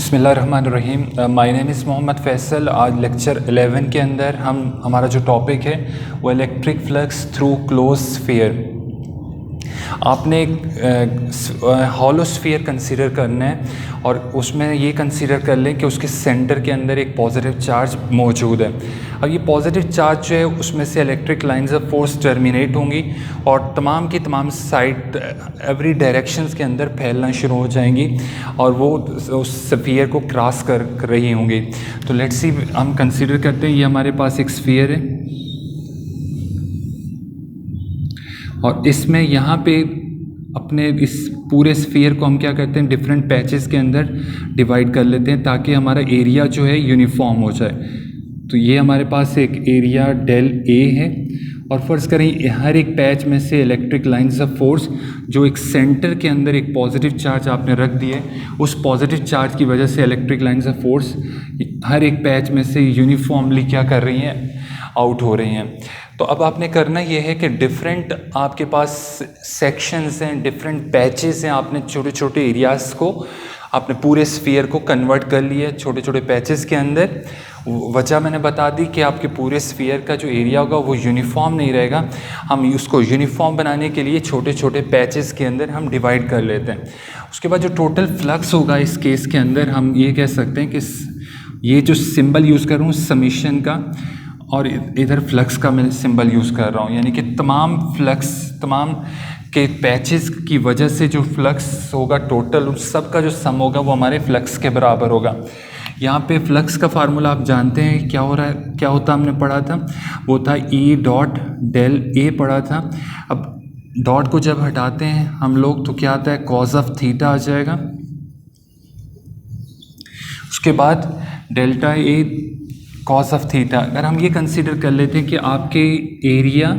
बिस्मिल्लाहिर्रहमानिर्रहीम। My name is Mohammad Faisal. आज lecture 11 के अंदर हमारा जो टॉपिक है वो electric flux through close sphere. आपने एक हॉलो स्फीयर कंसीडर करना है और उसमें ये कंसीडर कर लें कि उसके सेंटर के अंदर एक पॉजिटिव चार्ज मौजूद है। अब ये पॉजिटिव चार्ज जो है उसमें से electric lines of force terminate होंगी और तमाम की तमाम साइड एवरी डायरेक्शंस के अंदर फैलना शुरू हो जाएंगी और वो उस स्फीयर को क्रॉस कर रही होंगी। तो लेट्स सी, हम कंसीडर करते हैं ये हमारे पास एक स्फीयर है और इसमें यहाँ पे अपने इस पूरे स्फीयर को हम क्या करते हैं, डिफरेंट पैचेस के अंदर डिवाइड कर लेते हैं ताकि हमारा एरिया जो है यूनिफॉर्म हो जाए। तो ये हमारे पास एक एरिया डेल ए है और फर्ज करें हर एक पैच में से इलेक्ट्रिक लाइंस ऑफ फोर्स जो एक सेंटर के अंदर एक पॉजिटिव चार्ज आपने रख दिए, उस पॉजिटिव चार्ज की वजह से electric lines of force her एक पैच में से यूनिफॉर्मली क्या कर रही हैं, आउट हो रही हैं। तो अब आपने करना ये है कि डिफरेंट आपके पास सेक्शंस हैं, डिफरेंट पैचेस हैं, आपने छोटे छोटे एरियाज़ को आपने पूरे स्फीयर को कन्वर्ट कर लिया छोटे छोटे पैचेस के अंदर। वजह मैंने बता दी कि आपके पूरे स्फीयर का जो एरिया होगा वो यूनिफॉर्म नहीं रहेगा। हम उसको यूनिफॉर्म बनाने के लिए छोटे छोटे पैचेस के अंदर हम डिवाइड कर लेते हैं। उसके बाद जो टोटल फ्लक्स होगा इस केस के अंदर हम ये कह सकते हैं कि ये जो सिंबल यूज़ कर रहा हूँ समीशन का और इधर फ्लक्स का मैं सिंबल यूज़ कर रहा हूँ, यानी कि तमाम फ्लक्स तमाम के पैचेस की वजह से जो फ्लक्स होगा टोटल उस सब का जो सम होगा वो हमारे फ्लक्स के बराबर होगा। यहाँ पे फ्लक्स का फार्मूला आप जानते हैं क्या हो रहा है, क्या होता हमने पढ़ा था, वो था ई डॉट डेल ए पढ़ा था। अब डॉट को जब हटाते हैं हम लोग तो क्या आता है, कॉज ऑफ थीटा आ जाएगा। उसके बाद delta A cos of theta. अगर हम ये कंसीडर कर लेते हैं कि आपके एरिया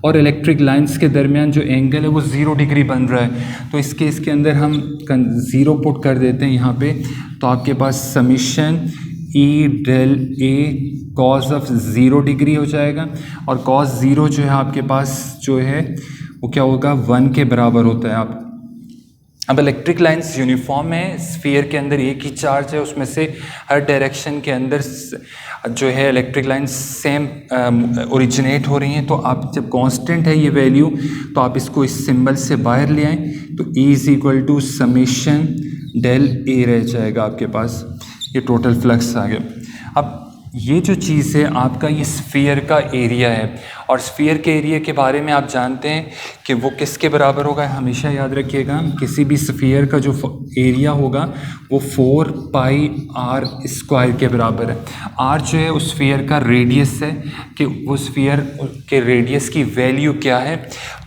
और इलेक्ट्रिक लाइंस के दरमियान जो एंगल है वो 0 डिग्री बन रहा है, तो इस केस के अंदर हम 0 पुट कर देते हैं यहाँ पे। तो आपके पास summation E del A cos of 0 degree हो जाएगा और कॉस 0 जो है आपके पास जो है वो क्या होगा, 1 के बराबर होता है। आप अब इलेक्ट्रिक लाइंस यूनिफॉर्म है, स्फीयर के अंदर एक ही चार्ज है, उसमें से हर डायरेक्शन के अंदर जो है इलेक्ट्रिक लाइंस सेम ओरिजिनेट हो रही हैं। तो आप जब कांस्टेंट है ये वैल्यू तो आप इसको इस सिंबल से बाहर ले आएँ तो E is equal to summation del A रह जाएगा आपके पास। ये टोटल फ्लक्स आ गया। अब ये जो चीज़ है आपका ये स्फीयर का एरिया है और स्फीयर के एरिया के बारे में आप जानते हैं कि वो किसके बराबर होगा। हमेशा याद रखिएगा किसी भी स्फीयर का जो एरिया होगा वो 4 पाई आर स्क्वायर के बराबर है। आर जो है उस स्फीयर का रेडियस है कि वो स्फीयर के रेडियस की वैल्यू क्या है,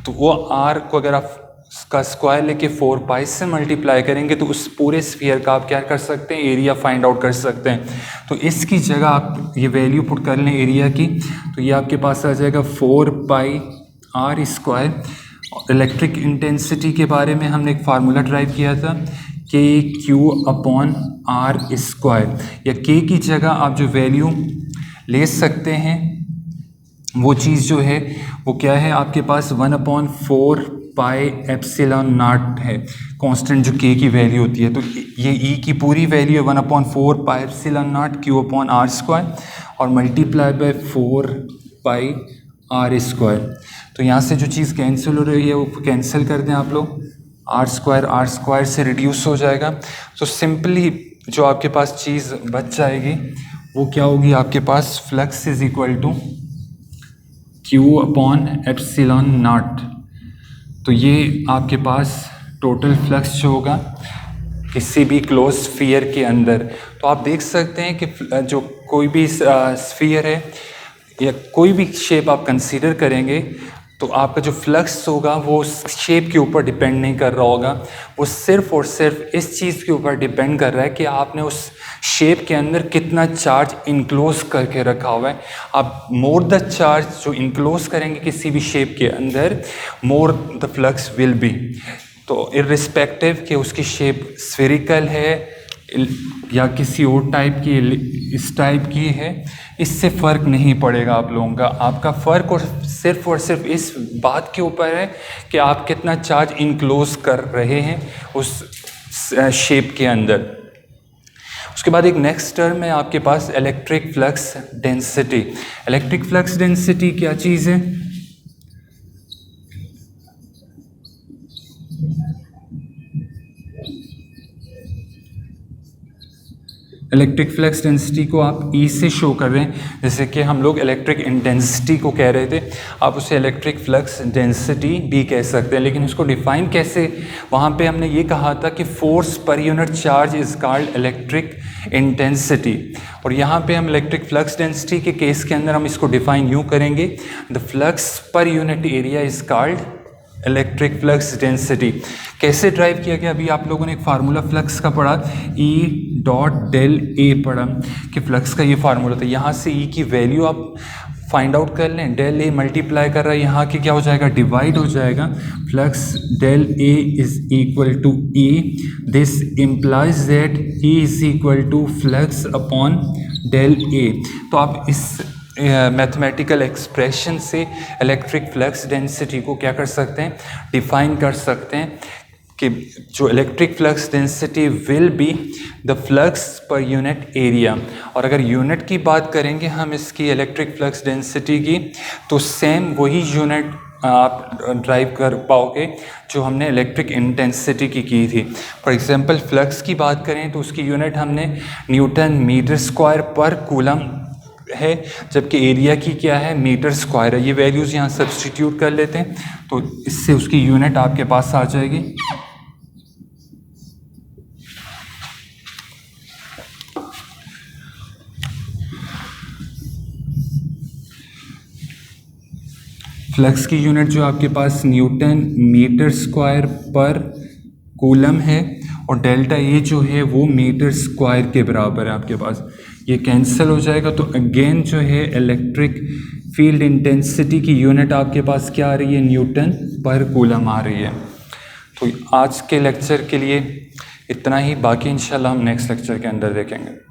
तो वो आर को अगर आप का स्क्वायर लेके 4 पाई से मल्टीप्लाई करेंगे तो उस पूरे स्फीयर का आप क्या कर सकते हैं, एरिया फाइंड आउट कर सकते हैं। तो इसकी जगह आप ये वैल्यू पुट कर लें एरिया की, तो ये आपके पास आ जाएगा 4 pi R square. Electric intensity के बारे में हमने एक फार्मूला ड्राइव किया था के क्यू अपॉन आर स्क्वायर, या के की जगह आप जो वैल्यू ले सकते हैं वो चीज़ जो है वो क्या है आपके पास 1/4 पाई एप्सिलॉन नॉट है, कांस्टेंट जो के की वैल्यू होती है। तो ये ई की पूरी वैल्यू है 1/4 pi epsilon not Q upon R square और multiply by 4 pi R square. तो यहाँ से जो चीज़ कैंसिल हो रही है वो कैंसिल कर दें आप लोग, आर स्क्वायर से रिड्यूस हो जाएगा। तो सिंपली जो आपके पास चीज़ बच जाएगी वो क्या होगी, आपके पास flux is equal to Q upon epsilon not. तो ये आपके पास टोटल फ्लक्स जो होगा किसी भी क्लोज स्फीयर के अंदर। तो आप देख सकते हैं कि जो कोई भी स्फीयर है या कोई भी शेप आप कंसीडर करेंगे तो आपका जो फ्लक्स होगा वो शेप के ऊपर डिपेंड नहीं कर रहा होगा, वो सिर्फ और सिर्फ इस चीज़ के ऊपर डिपेंड कर रहा है कि आपने उस शेप के अंदर कितना चार्ज इनक्लोज करके रखा हुआ है। आप मोर द चार्ज जो इनक्लोज करेंगे किसी भी शेप के अंदर, more the flux will be. तो इर्रिस्पेक्टिव कि उसकी शेप स्फेरिकल है या किसी और टाइप की, इस टाइप की है, इससे फ़र्क नहीं पड़ेगा आप लोगों का। आपका फ़र्क और सिर्फ इस बात के ऊपर है कि आप कितना चार्ज इनक्लोज कर रहे हैं उस शेप के अंदर। उसके बाद एक नेक्स्ट टर्म है आपके पास electric flux density. Electric flux density क्या चीज़ है? इलेक्ट्रिक फ्लक्स डेंसिटी को आप ई से शो कर रहे हैं, जैसे कि हम लोग इलेक्ट्रिक इंटेंसिटी को कह रहे थे, आप उसे इलेक्ट्रिक फ्लक्स डेंसिटी भी कह सकते हैं। लेकिन उसको डिफाइन कैसे? वहाँ पे हमने ये कहा था कि force per unit charge is called electric intensity, और यहाँ पे हम इलेक्ट्रिक फ्लक्स डेंसिटी के केस के अंदर हम इसको डिफाइन यूँ करेंगे, the flux per unit area is called electric flux density. कैसे ड्राइव किया गया? अभी आप लोगों ने एक फार्मूला फ्लक्स का पढ़ा, ई डॉट डेल ए पढ़ा कि फ्लक्स का ये फार्मूला था। यहाँ से ई की वैल्यू आप फाइंड आउट कर लें, डेल ए मल्टीप्लाई कर रहा है, यहाँ के क्या हो जाएगा? डिवाइड हो जाएगा। Flux del A is equal to E, this implies that E is equal to flux upon del A. तो आप इस मैथमेटिकल एक्सप्रेशन से इलेक्ट्रिक फ्लक्स डेंसिटी को क्या कर सकते हैं? डिफाइन कर सकते हैं कि जो electric flux density will be the flux per unit area. और अगर यूनिट की बात करेंगे हम इसकी इलेक्ट्रिक फ्लक्स डेंसिटी की, तो सेम वही यूनिट आप ड्राइव कर पाओगे जो हमने इलेक्ट्रिक इंटेंसिटी की थी। फॉर एग्जांपल फ्लक्स की बात करें तो उसकी यूनिट हमने न्यूटन मीटर स्क्वायर पर कूलम है, जबकि एरिया की क्या है? मीटर स्क्वायर है। ये वैल्यूज़ यहाँ सब्स्टिट्यूट कर लेते हैं तो इससे उसकी यूनिट आपके पास आ जाएगी। फ्लक्स की यूनिट जो आपके पास न्यूटन मीटर स्क्वायर पर कूलम है, और डेल्टा ए जो है वो मीटर स्क्वायर के बराबर है आपके पास। ये कैंसिल हो जाएगा, तो अगेन जो है इलेक्ट्रिक फील्ड इंटेंसिटी की यूनिट आपके पास क्या आ रही है? न्यूटन पर कूलम आ रही है। तो आज के लेक्चर के लिए इतना ही, बाकी इंशाल्लाह हम नेक्स्ट लेक्चर के अंदर देखेंगे।